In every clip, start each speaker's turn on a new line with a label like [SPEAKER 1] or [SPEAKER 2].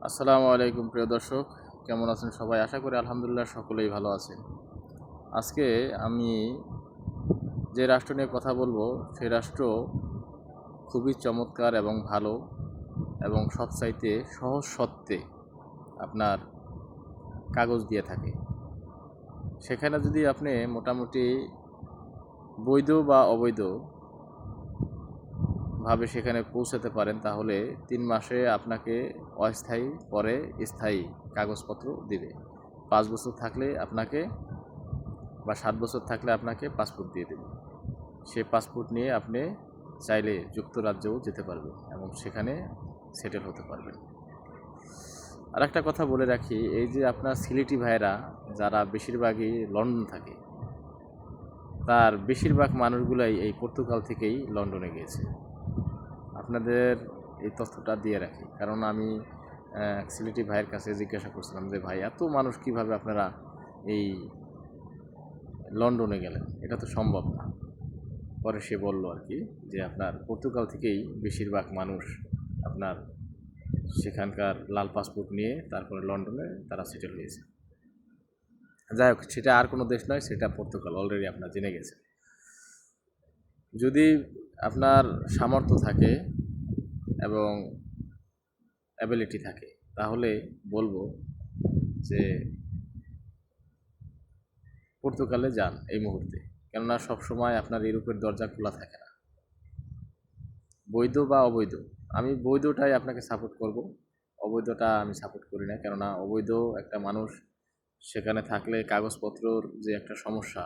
[SPEAKER 1] আসসালামু আলাইকুম প্রিয় দর্শক, কেমন আছেন সবাই? আশা করি আলহামদুলিল্লাহ সকলেই ভালো আছেন। আজকে আমি যে রাষ্ট্র নিয়ে কথা বলবো, সেই রাষ্ট্র খুবই চমৎকার এবং ভালো এবং সবচাইতে সহজ শর্তে আপনার কাগজ দিয়ে থাকে। সেখানে যদি আপনি মোটামুটি বৈধ বা অবৈধভাবে সেখানে পৌঁছাতে পারেন, তাহলে ৩ মাসে আপনাকে অস্থায়ী, পরে স্থায়ী কাগজপত্র দিবে। ৫ বছর থাকলে আপনাকে বা ৭ বছর থাকলে আপনাকে পাসপোর্ট দিয়ে দেবে। সেই পাসপোর্ট নিয়ে আপনি চাইলে যুক্তরাজ্যেও যেতে পারবেন এবং সেখানে সেটেল হতে পারবেন। আর একটা কথা বলে রাখি, এই যে আপনার সিলেটি ভাইয়েরা যারা বেশিরভাগই লন্ডন থাকে, তার বেশিরভাগ মানুষগুলাই এই পর্তুগাল থেকেই লন্ডনে গিয়েছে। আপনাদের এই তথ্যটা দিয়ে রাখি, কারণ আমি সিলেটি ভাইয়ের কাছে জিজ্ঞাসা করছিলাম যে ভাই, এত মানুষ কিভাবে আপনারা এই লন্ডনে গেলেন? এটা তো সম্ভব না। পরে সে বলল আর কি, যে আপনার পর্তুগাল থেকেই বেশিরভাগ মানুষ আপনার সেখানকার লাল পাসপোর্ট নিয়ে তারপরে লন্ডনে তারা সেটেল হয়েছে। যাই হোক, সেটা আর কোনো দেশ নয়, সেটা পর্তুগাল। অলরেডি আপনার জেনে গেছে। যদি আপনার সামর্থ্য থাকে এবং অ্যাবিলিটি থাকে, তাহলে বলবো যে পর্তুগালে যান এই মুহূর্তে। কেননা সবসময় আপনার ইউরোপের দরজা খোলা থাকে না, বৈধ বা অবৈধ। আমি বৈধটাই আপনাকে সাপোর্ট করব, অবৈধটা আমি সাপোর্ট করি না। কেননা অবৈধ একটা মানুষ সেখানে থাকলে কাগজপত্রর যে একটা সমস্যা,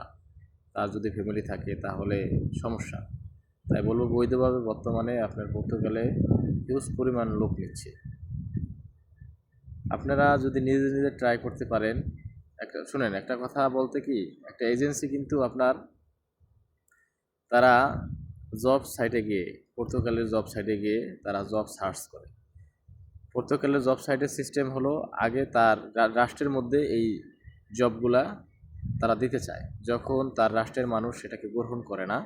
[SPEAKER 1] তার যদি ফ্যামিলি থাকে তাহলে সমস্যা। তাই বলবো বৈধভাবে বর্তমানে আপনার পর্তুগালে হিউজ পরিমাণ লোক নিচ্ছে। আপনারা যদি নিজে নিজে ট্রাই করতে পারেন, শুনেন একটা কথা বলতে কি, একটা এজেন্সি কিন্তু আপনার, তারা জব সাইটে গিয়ে, পর্তুগালের জব সাইটে গিয়ে তারা জব সার্চ করে। পর্তুগালের জব সাইটের সিস্টেম হলো, আগে তার রাষ্ট্রের মধ্যে এই জবগুলা তারা দিতে চায়। যখন তার রাষ্ট্রের মানুষ সেটাকে গ্রহণ করে না,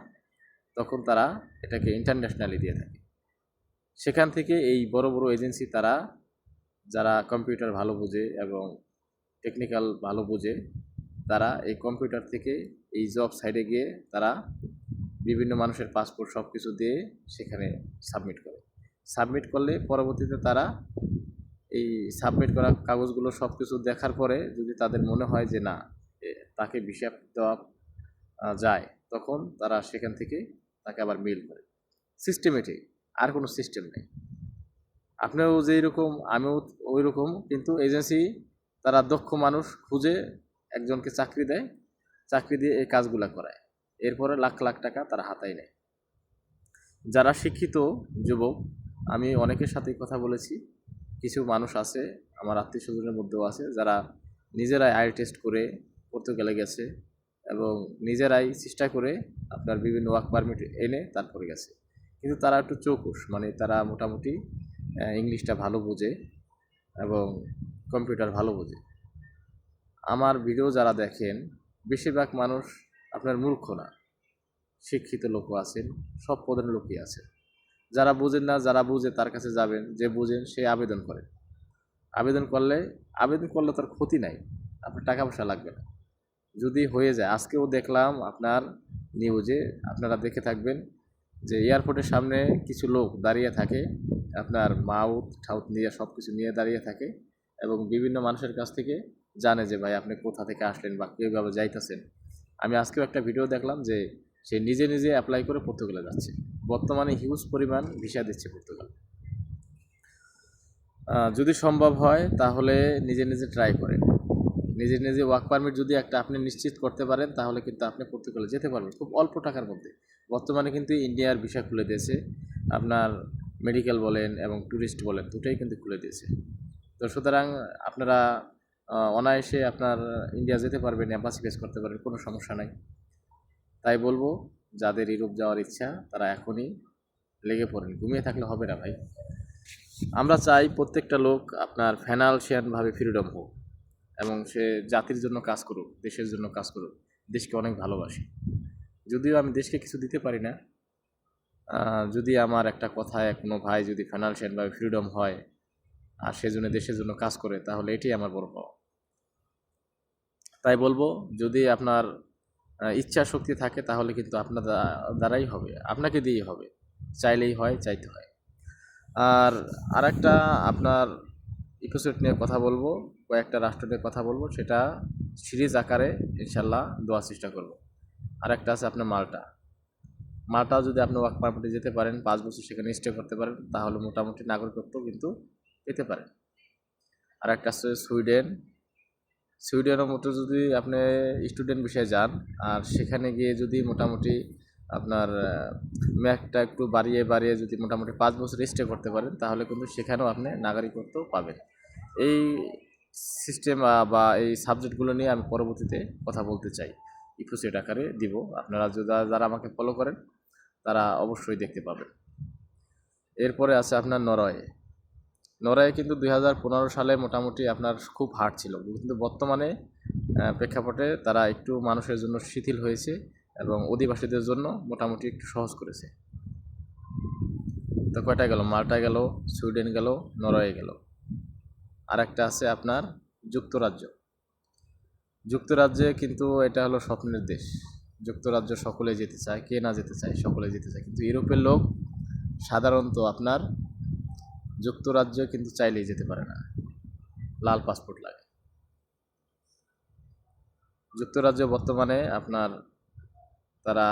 [SPEAKER 1] তখন তারা এটাকে ইন্টারন্যাশনালি দিয়ে থাকে। সেখান থেকে এই বড় বড় এজেন্সি, তারা যারা কম্পিউটার ভালো বোঝে এবং টেকনিক্যাল ভালো বোঝে, তারা এই কম্পিউটার থেকে এই জব সাইটে গিয়ে তারা বিভিন্ন মানুষের পাসপোর্ট সব কিছু দিয়ে সেখানে সাবমিট করে। সাবমিট করলে পরবর্তীতে তারা এই সাবমিট করা কাগজগুলো সব কিছু দেখার পরে যদি তাদের মনে হয় যে না, তাকে ভিসা দেওয়া যায়, তখন তারা সেখান থেকে তাকে আবার মেইল করে। সিস্টেমেটিক, আর কোনো সিস্টেম নেই। আপনিও যেই রকম, আমিও ওই রকম, কিন্তু এজেন্সি তারা দক্ষ মানুষ খুঁজে একজনকে চাকরি দেয়, চাকরি দিয়ে এই কাজগুলো করায়। এরপরে লাখ লাখ টাকা তারা হাতায় নেয়। যারা শিক্ষিত যুবক, আমি অনেকের সাথেই কথা বলেছি, কিছু মানুষ আছে আমার আত্মীয় স্বজনের মধ্যেও আছে, যারা নিজেরাই আইএল টেস্ট করে পর্তুগালে গেছে এবং নিজেরাই চেষ্টা করে আপনার বিভিন্ন ওয়ার্ক পারমিট এনে তারপরে গেছে। কিন্তু তারা একটু চৌকুশ, মানে তারা মোটামুটি ইংলিশটা ভালো বোঝে এবং কম্পিউটার ভালো বোঝে। আমার ভিডিও যারা দেখেন, বেশিরভাগ মানুষ আপনার মূর্খ না, শিক্ষিত লোকও আছেন, সব পদের লোকই আছে। যারা বুঝেন না, যারা বুঝে তার কাছে যাবেন, যে বুঝেন সে আবেদন করেন। আবেদন করলে তার ক্ষতি নাই, আপনার টাকা পয়সা লাগবে না। যদি হয়ে যায়, আজকেও দেখলাম আপনার নিউজে, আপনারা দেখে থাকবেন, যে এয়ারপোর্টের সামনে কিছু লোক দাঁড়িয়ে থাকে, আপনার মাউথ ঠাউথ নিয়ে সব কিছু নিয়ে দাঁড়িয়ে থাকে এবং বিভিন্ন মানুষের কাছ থেকে জানে যে ভাই আপনি কোথা থেকে আসলেন বা কীভাবে যাইতেছেন। আমি আজকেও একটা ভিডিও দেখলাম যে সে নিজে নিজে অ্যাপ্লাই করে পর্তুগালে যাচ্ছে। বর্তমানে হিউজ পরিমাণ ভিসা দিচ্ছে পর্তুগাল। যদি সম্ভব হয় তাহলে নিজে নিজে ট্রাই করেন। নিজে নিজে ওয়ার্ক পারমিট যদি একটা আপনি নিশ্চিত করতে পারেন, তাহলে কিন্তু আপনি পর্তুগালে যেতে পারবেন খুব অল্প টাকার মধ্যে। বর্তমানে কিন্তু ইন্ডিয়ার ভিসা খুলে দিয়েছে, আপনার মেডিকেল বলেন এবং ট্যুরিস্ট বলেন, দুটোই কিন্তু খুলে দিয়েছে। তো সুতরাং আপনারা অনায়াসে আপনার ইন্ডিয়া যেতে পারবেন, এম্বাসি ফেস করতে পারবেন, কোনো সমস্যা নাই। তাই বলবো, যাদের ইউরোপ যাওয়ার ইচ্ছা তারা এখনই লেগে পড়েন, ঘুমিয়ে থাকলে হবে না ভাই। আমরা চাই প্রত্যেকটা লোক আপনার ফাইনান্সিয়ালভাবে ফ্রিডম হোক এবং সে জাতির জন্য কাজ করুক, দেশের জন্য কাজ করুক, দেশকে অনেক ভালোবাসি। যদিও আমি দেশকে কিছু দিতে পারি না, যদি আমার একটা কথায় কোনো ভাই যদি ফাইনান্সিয়ালভাবে ফ্রিডম হয়, আর সেজন্য দেশের জন্য কাজ করে, তাহলে এটাই আমার বড় পাওয়া। তাই বলবো, যদি আপনার ইচ্ছা শক্তি থাকে তাহলে কিন্তু আপনার দ্বারাই হবে, আপনাকে দিয়েই হবে, চাইলেই হয়, চাইতে হয়। আর আরেকটা আপনার ইকোসেট নিয়ে কথা বলবো, কয়েকটা রাষ্ট্র নিয়ে কথা বলবো, সেটা সিরিজ আকারে ইনশাল্লাহ দেওয়ার চেষ্টা করব। আরেকটা আছে আপনার মাল্টা। মাল্টাও যদি আপনি ওয়ার্ক পারমিটে যেতে পারেন, 5 বছর সেখানে স্টে করতে পারেন, তাহলে মোটামুটি নাগরিকত্ব কিন্তু পেতে পারেন। আরেকটা আছে সুইডেন। সুইডেনের মতো যদি আপনি স্টুডেন্ট বিষয়ে যান আর সেখানে গিয়ে যদি মোটামুটি আপনার ম্যাকটা একটু বাড়িয়ে যদি মোটামুটি 5 বছর স্টে করতে পারেন, তাহলে কিন্তু সেখানেও আপনি নাগরিকত্ব পাবেন। এই সিস্টেম বা এই সাবজেক্টগুলো নিয়ে আমি পরবর্তীতে কথা বলতে চাই, ইকোসেট আকারে দিব। আপনারা যারা আমাকে ফলো করেন তারা অবশ্যই দেখতে পাবেন। এরপরে আছে আপনার নরওয়ে কিন্তু 2015 সালে মোটামুটি আপনার খুব হার্ড ছিল, কিন্তু বর্তমানে প্রেক্ষাপটে তারা একটু মানুষের জন্য শিথিল হয়েছে এবং অধিবাসীদের জন্য মোটামুটি একটু সহজ করেছে। তো কয়টা গেল? মাল্টা গেল, সুইডেন গেল, নরওয়ে গেল। আর একটা আছে আপনার যুক্তরাজ্যে কিন্তু এটা হলো স্বপ্নের দেশ। যুক্তরাজ্য সকলে যেতে চায়, কে না যেতে চায়, সকলে যেতে চায়, কিন্তু ইউরোপের লোক সাধারণত আপনার যুক্তরাজ্যে কিন্তু চাইলেই যেতে পারে না, লাল পাসপোর্ট লাগে। যুক্তরাজ্য বর্তমানে আপনার তারা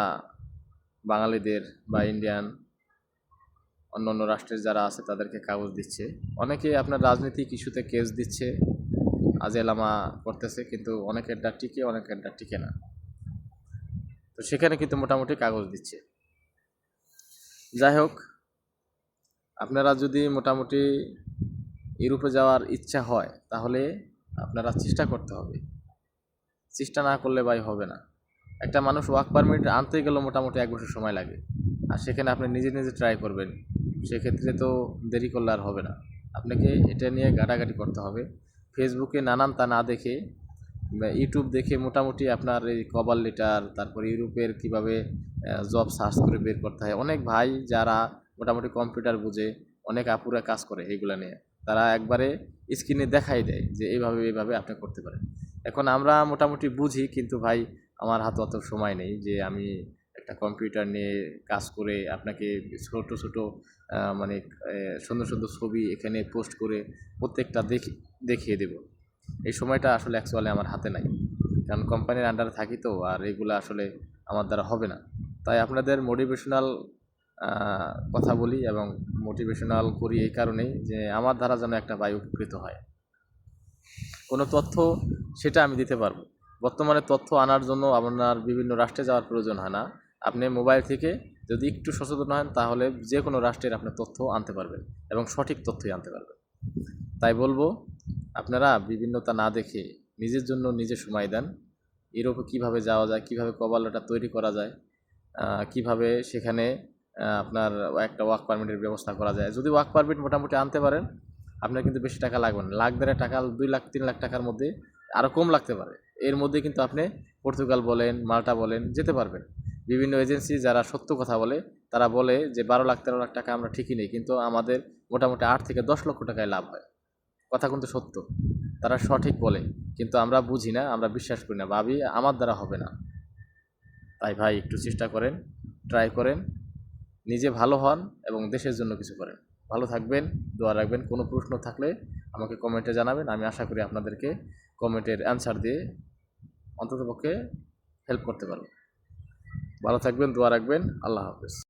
[SPEAKER 1] বাঙালিদের বা ইন্ডিয়ান অন্য রাষ্ট্রের যারা আছে তাদেরকে কাগজ দিচ্ছে, অনেকে আপনার রাজনৈতিক ইস্যুতে কেস দিচ্ছে, আজেলামা করতেছে, কিন্তু অনেকেরটা টিকে, অনেকেরটা টিকে না। তো সেখানে কিন্তু মোটামুটি কাগজ দিচ্ছে। যাই হোক, আপনারা যদি মোটামুটি ইউরোপে যাওয়ার ইচ্ছা হয় তাহলে আপনারা চেষ্টা করতে হবে, চেষ্টা না করলে ভাই হবে না। একটা মানুষ ওয়ার্ক পারমিট আনতে গেলেও মোটামুটি 1 বছর সময় লাগে, আর সেখানে আপনি নিজে ট্রাই করবেন, সেক্ষেত্রে তো দেরি করলে আর হবে না। আপনাকে এটা নিয়ে ঘাটাঘাটি করতে হবে। ফেসবুকে নানান তা না দেখে, ইউটিউব দেখে মোটামুটি আপনার এই কভার লেটার, তারপর ইউরোপের কীভাবে জব সার্চ করে বের করতে হয়, অনেক ভাই যারা মোটামুটি কম্পিউটার বুঝে, অনেক আপুরা কাজ করে এইগুলো নিয়ে, তারা একবারে স্ক্রিনে দেখাই দেয় যে এইভাবে আপনি করতে পারেন। এখন আমরা মোটামুটি বুঝি, কিন্তু ভাই আমার হাতে অত সময় নেই যে আমি একটা কম্পিউটার নিয়ে কাজ করে আপনাকে ছোট মানে সুন্দর ছবি এখানে পোস্ট করে প্রত্যেকটা দেখিয়ে দেব। এই সময়টা আসলে অ্যাকচুয়ালি আমার হাতে নাই, কারণ কোম্পানির আন্ডারে থাকি তো, আর এগুলো আসলে আমার দ্বারা হবে না। তাই আপনাদের মোটিভেশনাল কথা বলি এবং মোটিভেশনাল করি এই কারণেই যে আমার দ্বারা যেন একটা ভাই উপকৃত হয়। কোনো তথ্য সেটা আমি দিতে পারবো। বর্তমানে তথ্য আনার জন্য আপনার বিভিন্ন রাষ্ট্রে যাওয়ার প্রয়োজন হয় না, আপনি মোবাইল থেকে যদি একটু সচেতন হন তাহলে যে কোনো রাষ্ট্রের আপনি তথ্য আনতে পারবেন এবং সঠিক তথ্যই আনতে পারবেন। তাই বলবো, আপনারা বিভিন্নতা না দেখে নিজের জন্য নিজে সময় দেন। ইউরোপে কীভাবে যাওয়া যায়, কীভাবে কভার লেটার তৈরি করা যায়, কীভাবে সেখানে আপনার একটা ওয়ার্ক পারমিটের ব্যবস্থা করা যায়। যদি ওয়ার্ক পারমিট মোটামুটি আনতে পারেন, আপনার কিন্তু বেশি টাকা লাগবে না, 1,00,000 টাকা, 2 লাখ 3 লাখ টাকার মধ্যে, আরও কম লাগতে পারে। এর মধ্যে কিন্তু আপনি পর্তুগাল বলেন, মাল্টা বলেন যেতে পারবেন। বিভিন্ন এজেন্সি যারা সত্য কথা বলে, তারা বলে যে 12 লাখ 13 লাখ টাকা আমরা ঠিকই নেই, কিন্তু আমাদের মোটামুটি 8 থেকে 10 লক্ষ টাকায় লাভ হয়। কথা কিন্তু সত্য, তারা সঠিক বলে, কিন্তু আমরা বুঝি না, আমরা বিশ্বাস করি না, ভাবি আমার দ্বারা হবে না। তাই ভাই একটু চেষ্টা করেন, ট্রাই করেন, নিজে ভালো হন এবং দেশের জন্য কিছু করেন। ভালো থাকবেন, দোয়া রাখবেন। কোনো প্রশ্ন থাকলে আমাকে কমেন্টে জানাবেন, আমি আশা করি আপনাদেরকে কমেন্টের অ্যান্সার দিয়ে অন্ততপক্ষে হেল্প করতে পারব। ভালো থাকবেন, দোয়া রাখবেন। আল্লাহ হাফেজ।